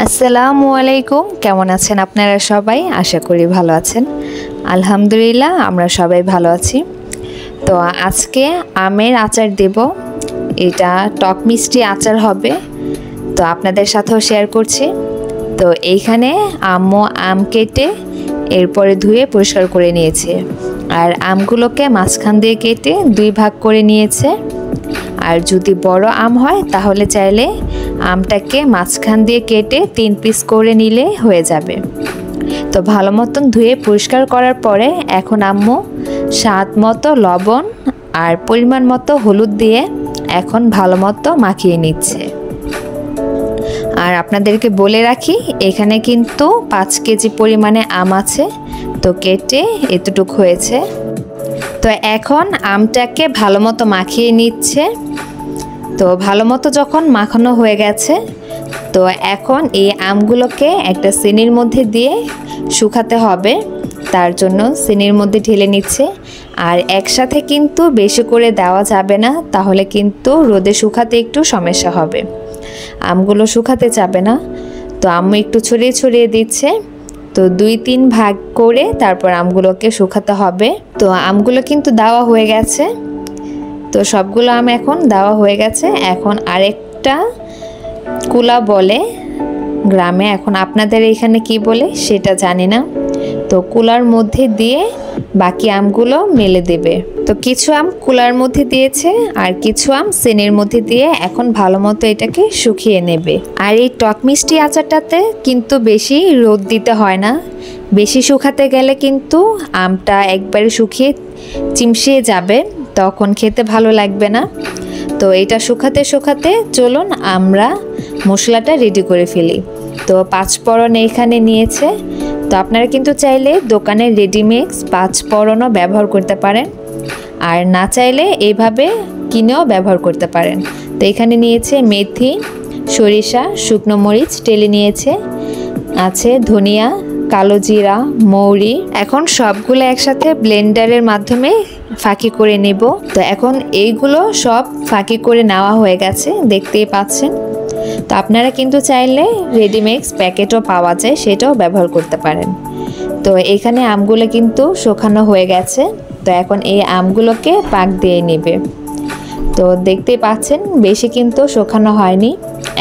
আসসালামু আলাইকুম, কেমন আছেন আপনারা সবাই? আশা করি ভালো আছেন। আলহামদুলিল্লাহ আমরা সবাই ভালো আছি। তো আজকে আমের আচার দেব, এটা টক মিষ্টি আচার হবে। তো আপনাদের সাথেও শেয়ার করছি। তো এইখানে আম্মু আম কেটে এরপরে ধুয়ে পরিষ্কার করে নিয়েছে, আর আমগুলোকে মাঝখান দিয়ে কেটে 2 ভাগ করে নিয়েছে। আর যদি বড় আম হয় তাহলে চাইলে আমটাকে মাঝখান দিয়ে কেটে 3 পিস করে নিলে হয়ে যাবে। তো ভালো মতন ধুয়ে পরিষ্কার করার পরে এখন আম্মু স্বাদ মতো লবণ আর পরিমাণ মতো হলুদ দিয়ে এখন ভালো মতো মাখিয়ে নিচ্ছে। আর আপনাদেরকে বলে রাখি, এখানে কিন্তু 5 কেজি পরিমাণে আম আছে, তো কেটে এতটুকু হয়েছে। তো এখন আমটাকে ভালো মতো মাখিয়ে নিচ্ছে। তো ভালো মতো যখন মাখানো হয়ে গেছে, তো এখন এই আমগুলোকে একটা সিনির মধ্যে দিয়ে শুকাতে হবে। তার জন্য সিনির মধ্যে ঢেলে নিচ্ছে। আর একসাথে কিন্তু বেশি করে দেওয়া যাবে না, তাহলে কিন্তু রোদে শুকাতে একটু সমস্যা হবে, আমগুলো শুকাতে যাবে না। তো আম্মু একটু ছড়িয়ে ছড়িয়ে দিচ্ছে। তো 2-3 ভাগ করে তারপর আমগুলোকে শুকাতে হবে। তো আমগুলো কিন্তু দেওয়া হয়ে গেছে। তো সবগুলো আম এখন দেওয়া হয়ে গেছে। এখন আরেকটা কুলা বলে গ্রামে, এখন আপনাদের এখানে কি বলে সেটা জানি না। তো কুলার মধ্যে দিয়ে বাকি আমগুলো মেলে দেবে। তো কিছু আম কুলার মধ্যে দিয়েছে আর কিছু আম সিনির মধ্যে দিয়ে এখন ভালো মতো এটাকে শুকিয়ে নেবে। আর এই টক মিষ্টি আচারটাতে কিন্তু বেশি রোদ দিতে হয় না, বেশি শুকাতে গেলে কিন্তু আমটা একবারে শুকিয়ে চিমসিয়ে যাবে, তখন খেতে ভালো লাগবে না। তো এটা শুকাতে শুকাতে চলুন আমরা মশলাটা রেডি করে ফেলি। তো 5 ফোড়ন এখানে নিয়েছে। তো আপনারা কিন্তু চাইলে দোকানের রেডিমিক্স 5 ফোড়নও ব্যবহার করতে পারেন, আর না চাইলে এইভাবে কিনেও ব্যবহার করতে পারেন। তো এখানে নিয়েছে মেথি, সরিষা, শুকনো মরিচ টেলে নিয়েছে, আছে ধনিয়া, কালো জিরা, মৌরি। এখন সবগুলো একসাথে ব্লেন্ডারের মাধ্যমে ফাঁকি করে নেব। তো এখন এইগুলো সব ফাঁকি করে নেওয়া হয়ে গেছে, দেখতেই পাচ্ছেন। তো আপনারা কিন্তু চাইলে রেডিমিক্স প্যাকেটও পাওয়া যায়, সেটাও ব্যবহার করতে পারেন। তো এখানে আমগুলো কিন্তু শুকানো হয়ে গেছে। তো এখন এই আমগুলোকে পাক দিয়ে নেবে। তো দেখতেই পাচ্ছেন বেশি কিন্তু শুকানো হয়নি,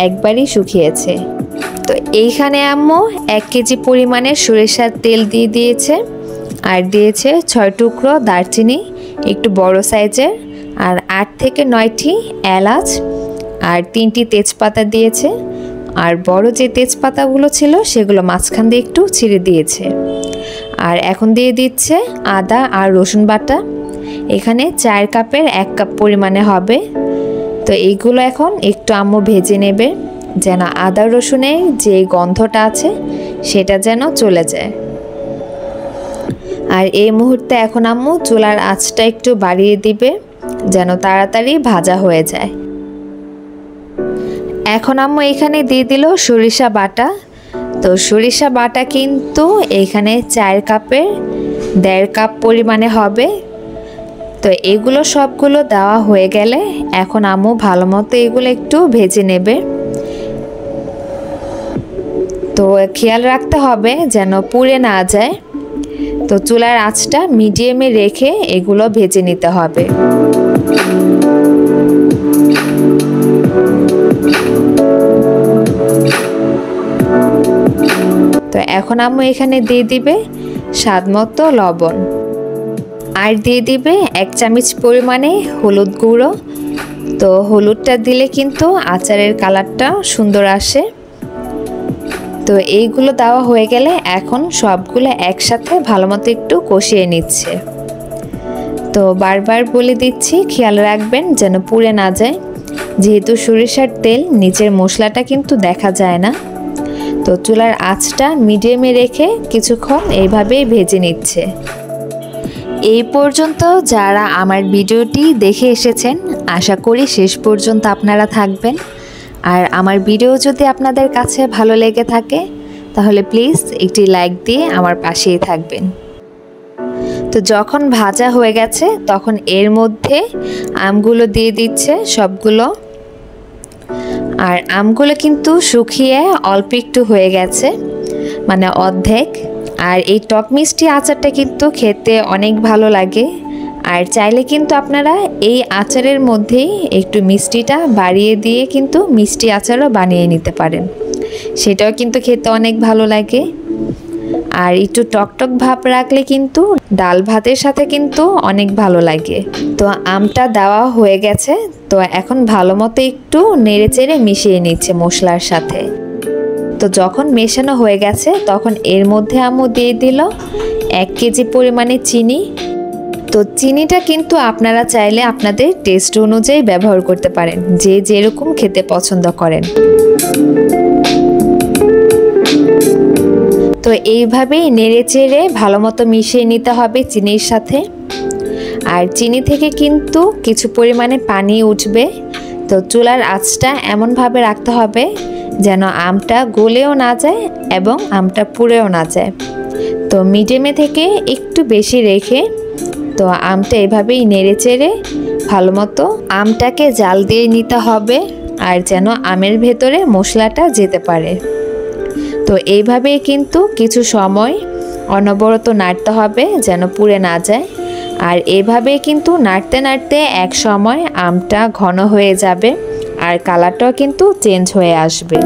একবারই শুকিয়েছে। তো এইখানে আম্মু 1 কেজি পরিমাণের সরিষার তেল দিয়ে দিয়েছে, আর দিয়েছে 6 টুকরো দারচিনি একটু বড় সাইজের, আর 8 থেকে 9টি এলাচ আর 3টি তেজপাতা দিয়েছে। আর বড় যে তেজপাতাগুলো ছিল সেগুলো মাঝখান দিয়ে একটু ছিঁড়ে দিয়েছে। আর এখন দিয়ে দিচ্ছে আদা আর রসুন বাটা, এখানে 4 কাপের 1 কাপ পরিমাণে হবে। তো এইগুলো এখন একটু আম্মু ভেজে নেবে, যেন আদা রসুনের যে গন্ধটা আছে সেটা যেন চলে যায়। আর এই মুহূর্তে এখন আম্মু চুলার আঁচটা একটু বাড়িয়ে দিবে, যেন তাড়াতাড়ি ভাজা হয়ে যায়। এখন আম্মু এখানে দিয়ে দিল সরিষা বাটা। তো সরিষা বাটা কিন্তু এখানে 4 কাপের 1.5 কাপ পরিমাণে হবে। তো এগুলো সবগুলো দেওয়া হয়ে গেলে এখন আম্মু ভালো মতো এগুলো একটু ভেজে নেবে। তো খেয়াল রাখতে হবে যেন পুড়ে না যায়। তো চুলার আঁচটা মিডিয়ামে রেখে এগুলো ভেজে নিতে হবে। তো এখন আম্মু এখানে দিয়ে দিবে স্বাদ মতো লবণ, আর দিয়ে দিবে 1 চামচ পরিমাণে হলুদ গুঁড়ো। তো হলুদটা দিলে কিন্তু আচারের কালারটা সুন্দর আসে। তো এইগুলো দেওয়া হয়ে গেলে এখন সবগুলো একসাথে ভালো মতো একটু কষিয়ে নিচ্ছে। তো বারবার বলে দিচ্ছি, খেয়াল রাখবেন যেন পুড়ে না যায়, যেহেতু সরিষার তেল নিচের মশলাটা কিন্তু দেখা যায় না। তো চুলার আঁচটা মিডিয়ামে রেখে কিছুক্ষণ এইভাবেই ভেজে নিচ্ছে। এই পর্যন্ত যারা আমার ভিডিওটি দেখে এসেছেন, আশা করি শেষ পর্যন্ত আপনারা থাকবেন। আর আমার ভিডিও যদি আপনাদের কাছে ভালো লেগে থাকে তাহলে প্লিজ একটি লাইক দিয়ে আমার পাশেই থাকবেন। তো যখন ভাজা হয়ে গেছে তখন এর মধ্যে আমগুলো দিয়ে দিচ্ছে সবগুলো। আর আমগুলো কিন্তু শুকিয়ে অল্প একটু হয়ে গেছে, মানে অর্ধেক। আর এই টক মিষ্টি আচারটা কিন্তু খেতে অনেক ভালো লাগে। আর চাইলে কিন্তু আপনারা এই আচারের মধ্যেই একটু মিষ্টিটা বাড়িয়ে দিয়ে কিন্তু মিষ্টি আচারও বানিয়ে নিতে পারেন, সেটাও কিন্তু খেতে অনেক ভালো লাগে। আর একটু টকটক ভাব রাখলে কিন্তু ডাল ভাতের সাথে কিন্তু অনেক ভালো লাগে। তো আমটা দেওয়া হয়ে গেছে, তো এখন ভালো মতো একটু নেড়েচেড়ে মিশিয়ে নিচ্ছে মশলার সাথে। তো যখন মেশানো হয়ে গেছে তখন এর মধ্যে আম্মু দিয়ে দিল 1 কেজি পরিমাণে চিনি। তো চিনিটা কিন্তু আপনারা চাইলে আপনাদের টেস্ট অনুযায়ী ব্যবহার করতে পারেন, যে যেরকম খেতে পছন্দ করেন। তো এইভাবেই নেড়েচেড়ে ভালো মতো মিশিয়ে নিতে হবে চিনির সাথে। আর চিনি থেকে কিন্তু কিছু পরিমাণে পানি উঠবে। তো চুলার আঁচটা এমনভাবে রাখতে হবে যেন আমটা গলেও না যায় এবং আমটা পুড়েও না যায়। তো মিডিয়ামে থেকে একটু বেশি রেখে তো আমটা এভাবেই নেড়েচেড়ে ভালো মতো আমটাকে জাল দিয়ে নিতে হবে, আর যেন আমের ভেতরে মশলাটা যেতে পারে। তো এইভাবেই কিন্তু কিছু সময় অনবরত নাড়তে হবে যেন পুড়ে না যায়। আর এভাবেই কিন্তু নাড়তে নাড়তে এক সময় আমটা ঘন হয়ে যাবে আর কালারটাও কিন্তু চেঞ্জ হয়ে আসবে।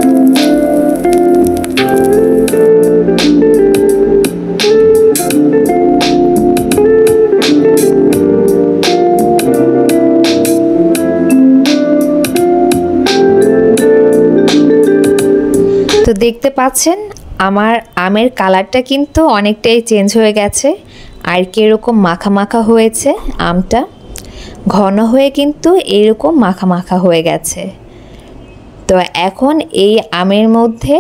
তো দেখতে পাচ্ছেন আমার আমের কালারটা কিন্তু অনেকটাই চেঞ্জ হয়ে গেছে, আর কীরকম মাখা মাখা হয়েছে আমটা, ঘন হয়ে কিন্তু এরকম মাখা মাখা হয়ে গেছে। তো এখন এই আমের মধ্যে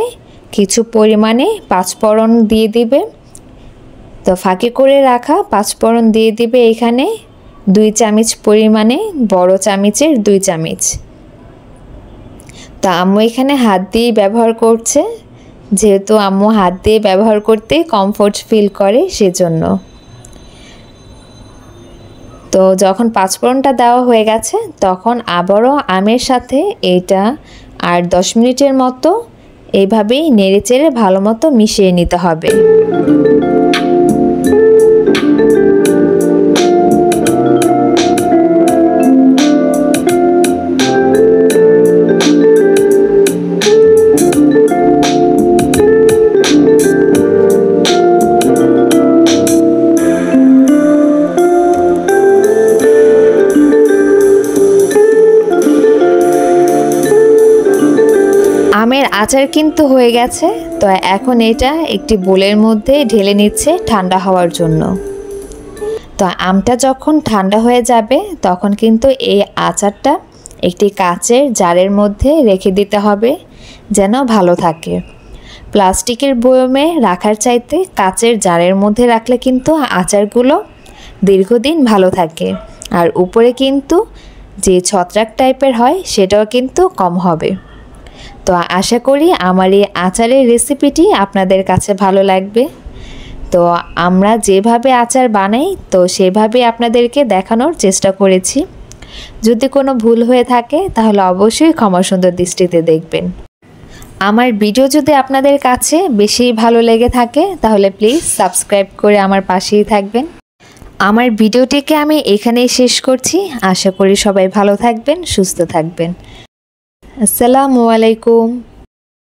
কিছু পরিমাণে পাঁচফোড়ন দিয়ে দিবে। তো ফাঁকি করে রাখা পাঁচফোড়ন দিয়ে দিবে এখানে 2 চামচ পরিমাণে, বড় চামচের 2 চামচ। তো আম্মু এখানে হাত দিয়ে ব্যবহার করছে, যেহেতু আম্মু হাত দিয়ে ব্যবহার করতে কমফোর্ট ফিল করে সেজন্য। তো যখন পাঁচফোড়নটা দেওয়া হয়ে গেছে তখন আবারও আমের সাথে এইটা আর 10 মিনিটের মতো এইভাবেই নেড়েচেড়ে ভালো মতো মিশিয়ে নিতে হবে। আমের আচার কিন্তু হয়ে গেছে। তো এখন এটা একটি বোলের মধ্যে ঢেলে নিচ্ছে ঠান্ডা হওয়ার জন্য। তো আমটা যখন ঠান্ডা হয়ে যাবে তখন কিন্তু এই আচারটা একটি কাচের জারের মধ্যে রেখে দিতে হবে যেন ভালো থাকে। প্লাস্টিকের বয়মে রাখার চাইতে কাচের জারের মধ্যে রাখলে কিন্তু আচারগুলো দীর্ঘদিন ভালো থাকে, আর উপরে কিন্তু যে ছত্রাক টাইপের হয় সেটাও কিন্তু কম হবে। তো আশা করি আমার এই আচারের রেসিপিটি আপনাদের কাছে ভালো লাগবে। তো আমরা যেভাবে আচার বানাই তো সেভাবে আপনাদেরকে দেখানোর চেষ্টা করেছি। যদি কোনো ভুল হয়ে থাকে তাহলে অবশ্যই ক্ষমা সুন্দর দৃষ্টিতে দেখবেন। আমার ভিডিও যদি আপনাদের কাছে বেশি ভালো লেগে থাকে তাহলে প্লিজ সাবস্ক্রাইব করে আমার পাশেই থাকবেন। আমার ভিডিওটিকে আমি এখানেই শেষ করছি। আশা করি সবাই ভালো থাকবেন, সুস্থ থাকবেন। আসসালামু আলাইকুম।